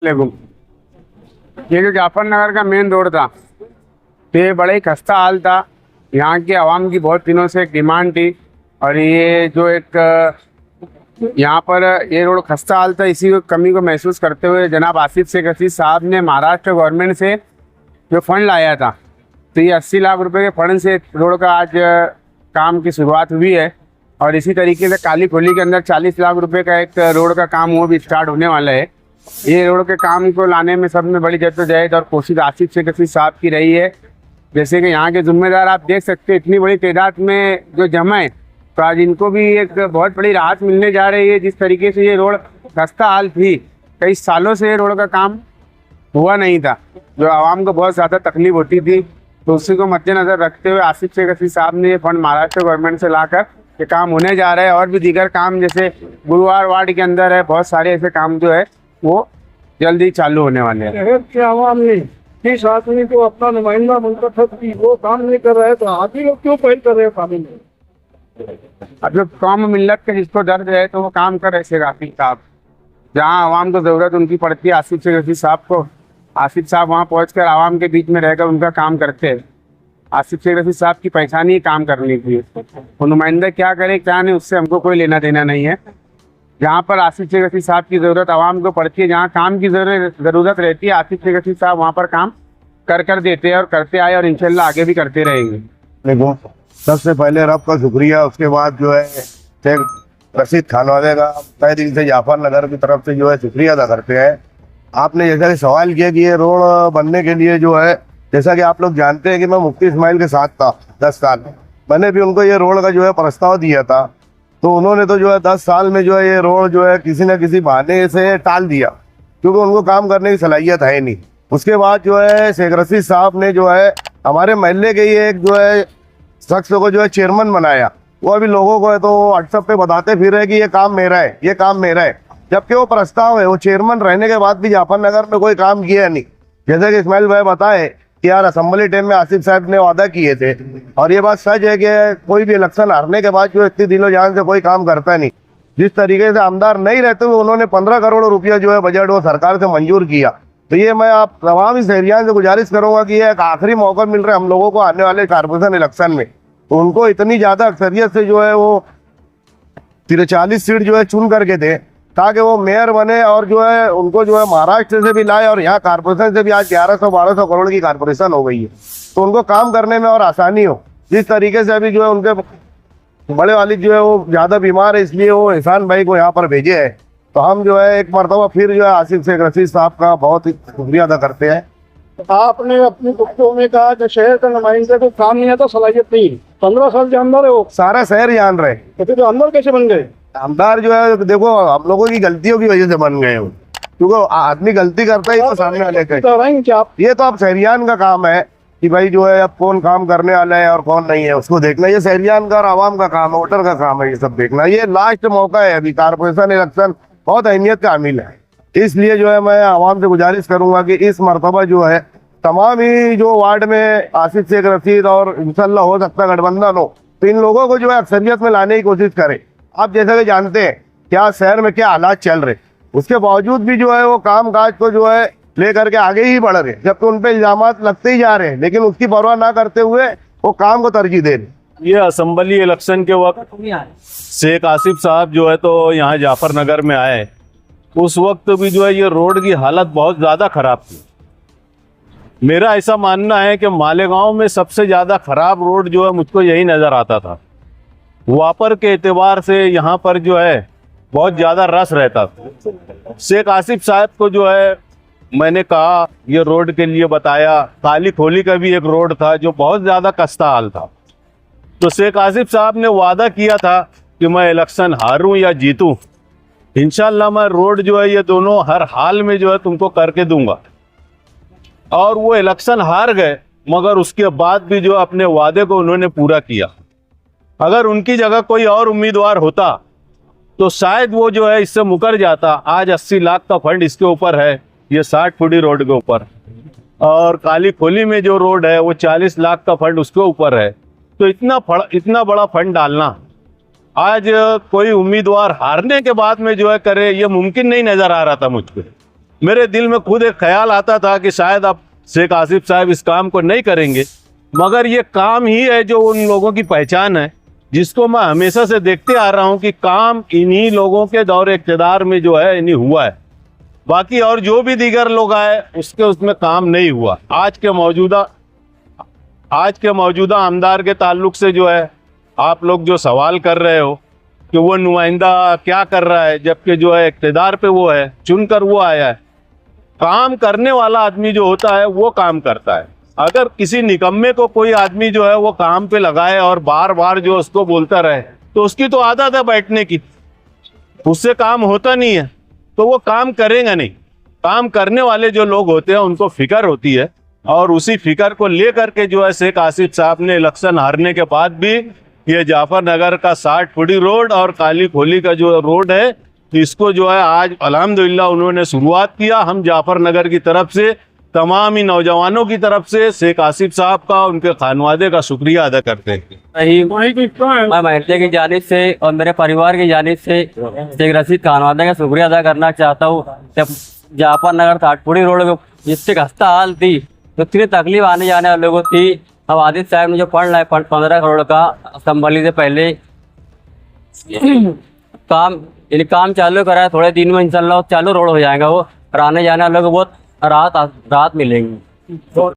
वालेकुम। ये जो जाफरनगर का मेन रोड था, तो ये बड़ा ही खस्ता हाल था। यहाँ की आवाम की बहुत दिनों से एक डिमांड थी, और ये जो एक यहाँ पर ये रोड खस्ता हाल था, इसी कमी को महसूस करते हुए जनाब आसिफ शेख रशीद साहब ने महाराष्ट्र गवर्नमेंट से जो फंड लाया था, तो ये 80 लाख रुपए के फंड से रोड का आज काम की शुरुआत हुई है। और इसी तरीके से काली खोली के अंदर 40 लाख रुपए का एक रोड का काम वो भी स्टार्ट होने वाला है। ये रोड के काम को लाने में सब में बड़ी जद्दोजहद और कोशिश आसिफ शेख रशीद साहब की रही है। जैसे कि यहाँ के जिम्मेदार आप देख सकते हैं, इतनी बड़ी तादाद में जो जमा है, तो आज इनको भी एक बहुत बड़ी राहत मिलने जा रही है। जिस तरीके से ये रोड खस्ता हाल थी, कई सालों से ये रोड का काम हुआ नहीं था, जो आवाम को बहुत ज़्यादा तकलीफ होती थी, तो उसी को मद्देनज़र रखते हुए आसिफ शेख रशीद साहब ने ये फंड महाराष्ट्र गवर्नमेंट से लाकर ये काम होने जा रहा है। और भी दीगर काम जैसे गुरुवार वार्ड के अंदर है, बहुत सारे ऐसे काम जो है वो जल्दी चालू होने वाले हैं। शहर के आवाम ने जिस आदमी को अपना नुमाइंदा मुंतखब की वो काम नहीं कर रहे, तो आदमी लोग क्यों पहल कर रहे हैं काम में? अब जो कौम मिल्लत के जिसको दर्द है तो वो काम कर रहे शेख आसिफ साहब। जहाँ आवाम को ज़रूरत उनकी पड़ती है आसिफ शेख रशीद साहब को, आसिफ साहब वहाँ पहुँचकर आवाम के बीच में रहकर उनका काम करते हैं। आसिफ शेख रशीद साहब की पहचान ही काम करनी थी। वो नुमाइंदा क्या करे क्या नहीं, उससे हमको कोई लेना देना नहीं है। जहाँ पर आसिफ शेख रशीद साहब की ज़रूरत आवाम को पड़ती है, जहाँ काम की ज़रूरत रहती है, आसिफ शेख रशीद साहब वहाँ पर काम कर देते हैं और करते आए, और इंशाल्लाह आगे भी करते रहेंगे। देखो, सबसे पहले रब का शुक्रिया, उसके बाद जो है शेख रशीद खानवाले का तहे दिल से जाफरनगर की तरफ से जो है शुक्रिया अदा करते हैं। आपने जैसा कि सवाल किया कि ये रोड बनने के लिए जो है, जैसा कि आप लोग जानते हैं कि मैं मुफ्ती इस्माइल के साथ था 10 साल। मैंने भी उनको ये रोड का जो है प्रस्ताव दिया था, तो उन्होंने तो जो है 10 साल में जो है ये रोड जो है किसी न किसी बहाने से टाल दिया, क्योंकि उनको काम करने की सलाहियत है नहीं। उसके बाद जो है शेख रशीद साहब ने जो है हमारे महल्ले के ही एक जो है शख्स को जो है चेयरमैन बनाया। वो अभी लोगों को है तो व्हाट्सएप पे बताते फिर रहे कि ये काम मेरा है, ये काम मेरा है, जबकि वो प्रस्ताव है। वो चेयरमैन रहने के बाद भी जाफरनगर में कोई काम किया नहीं। जैसे कि इस्माइल भाई बताए कि यार असेंबली टाइम में आसिफ साहब ने वादा किए थे, और ये बात सच है कि कोई भी इलेक्शन हारने के बाद जो इतनी दिलो जान से कोई काम करता नहीं। जिस तरीके से आमदार नहीं रहते हुए उन्होंने 15 करोड़ रुपया जो है बजट वो सरकार से मंजूर किया। तो ये मैं आप तमाम इस एरिया से गुजारिश करूंगा कि ये एक आखिरी मौका मिल रहा है हम लोगों को आने वाले कारपोरेशन इलेक्शन में, तो उनको इतनी ज़्यादा अक्सरियत से जो है वो 40 सीट जो है चुन करके दे, ताकि वो मेयर बने, और जो है उनको जो है महाराष्ट्र से भी लाए, और यहाँ कारपोरेशन से भी आज 1100-1200 करोड़ की कारपोरेशन हो गई है, तो उनको काम करने में और आसानी हो। जिस तरीके से अभी जो है उनके बड़े वालिद जो है वो ज़्यादा बीमार है, इसलिए वो एहसान भाई को यहाँ पर भेजे है। तो हम जो है एक मरतबा फिर जो है आसिफ शेख रशीद साहब का बहुत ही शुक्रिया अदा करते हैं। आपने अपनी गुफ्तगू में कहा कि शहर का नुमाइंदा को काम नहीं आता, सलाहियत नहीं। 15 साल के अंदर है वो, सारा शहर जान रहे, तो फिर अंदर कैसे बन गए? आमदार जो है देखो हम लोगों की गलतियों की वजह से बन गए हो, क्योंकि आदमी गलती करता ही तो सामने वाले का। ये तो अब शहरियान का काम है कि भाई जो है अब कौन काम करने वाला है और कौन नहीं है उसको देखना। ये शहरियान का और आवाम का काम है, वोटर का काम है ये सब देखना। ये लास्ट मौका है, अभी कारपोरेशन इलेक्शन बहुत अहमियत का हामिल है, इसलिए जो है मैं आवाम से गुजारिश करूंगा कि इस मरतबा जो है तमाम ही जो वार्ड में आसिफ शेख रशीद और इंशाल्लाह हो सकता है गठबंधन हो, तो इन लोगों को जो है अक्सरियत में लाने की कोशिश करें। आप जैसा कि जानते हैं क्या शहर में क्या हालात चल रहे, उसके बावजूद भी जो है वो काम काज को जो है लेकर के आगे ही बढ़ रहे, जबकि उन पे इल्जामात लगते ही जा रहे हैं, लेकिन उसकी परवाह ना करते हुए वो काम को तरजीह दे रहे। ये असेंबली इलेक्शन के वक्त शेख आसिफ साहब जो है तो यहाँ जाफरनगर में आए, उस वक्त भी जो है ये रोड की हालत बहुत ज़्यादा ख़राब थी। मेरा ऐसा मानना है कि मालेगांव में सबसे ज़्यादा ख़राब रोड जो है मुझको यही नज़र आता था। वापर के एतबार से यहाँ पर जो है बहुत ज़्यादा रस रहता था। शेख आसिफ साहब को जो है मैंने कहा, ये रोड के लिए बताया। काली खोली का भी एक रोड था जो बहुत ज़्यादा कस्ता हाल था, तो शेख आसिफ साहब ने वादा किया था कि मैं इलेक्शन हारूं या जीतूं, इंशाल्लाह मैं रोड जो है ये दोनों हर हाल में जो है तुमको करके दूंगा। और वो इलेक्शन हार गए, मगर उसके बाद भी जो अपने वादे को उन्होंने पूरा किया। अगर उनकी जगह कोई और उम्मीदवार होता तो शायद वो जो है इससे मुकर जाता। आज 80 लाख का फंड इसके ऊपर है, ये 60 फुटी रोड के ऊपर, और काली खोली में जो रोड है वो 40 लाख का फंड उसके ऊपर है। तो इतना बड़ा फंड डालना आज कोई उम्मीदवार हारने के बाद में जो है करे, ये मुमकिन नहीं नज़र आ रहा था मुझको। मेरे दिल में खुद एक ख्याल आता था कि शायद अब शेख आसिफ साहब इस काम को नहीं करेंगे, मगर ये काम ही है जो उन लोगों की पहचान है, जिसको मैं हमेशा से देखते आ रहा हूँ कि काम इन्हीं लोगों के दौर इक़्तिदार में जो है इन्हीं हुआ है। बाकी और जो भी दीगर लोग आए उसमें काम नहीं हुआ। आज के मौजूदा आमदार के ताल्लुक से जो है आप लोग जो सवाल कर रहे हो कि वो नुमाइंदा क्या कर रहा है, जबकि जो है इक़्तिदार पे वो है, चुनकर वो आया है। काम करने वाला आदमी जो होता है वो काम करता है। अगर किसी निकम्मे को कोई आदमी जो है वो काम पे लगाए और बार बार जो उसको बोलता रहे, तो उसकी तो आदत है बैठने की, उससे काम होता नहीं है, तो वो काम करेगा नहीं। काम करने वाले जो लोग होते हैं उनको फिक्र होती है, और उसी फिक्र को लेकर के जो है शेख आसिफ साहब ने इलेक्शन हारने के बाद भी ये जाफर नगर का 60 फुटी रोड और काली खोली का जो रोड है, इसको जो है आज अल्हम्दुलिल्लाह उन्होंने शुरुआत किया। हम जाफर नगर की तरफ से, तमाम ही नौजवानों की तरफ से शेख आसिफ साहब का, उनके खानवादे का शुक्रिया अदा करते हैं। मैं महल्ले की जानिब से और मेरे परिवार की जानिब से शेख रशीद खानवादे का शुक्रिया अदा करना चाहता हूँ। जब जाफर नगर 60 फुटी रोड में जितनी खस्ता हाल थी, तो इतनी तकलीफ आने जाने वाले लोगों थी, अब आदित्य साहब ने जो फंड लाए 15 करोड़ का असम्बली से पहले काम चालू कराया, थोड़े दिन में इंशाल्लाह चालू रोड हो जाएगा वो, और आने जाने वालों को बहुत राहत मिलेगी।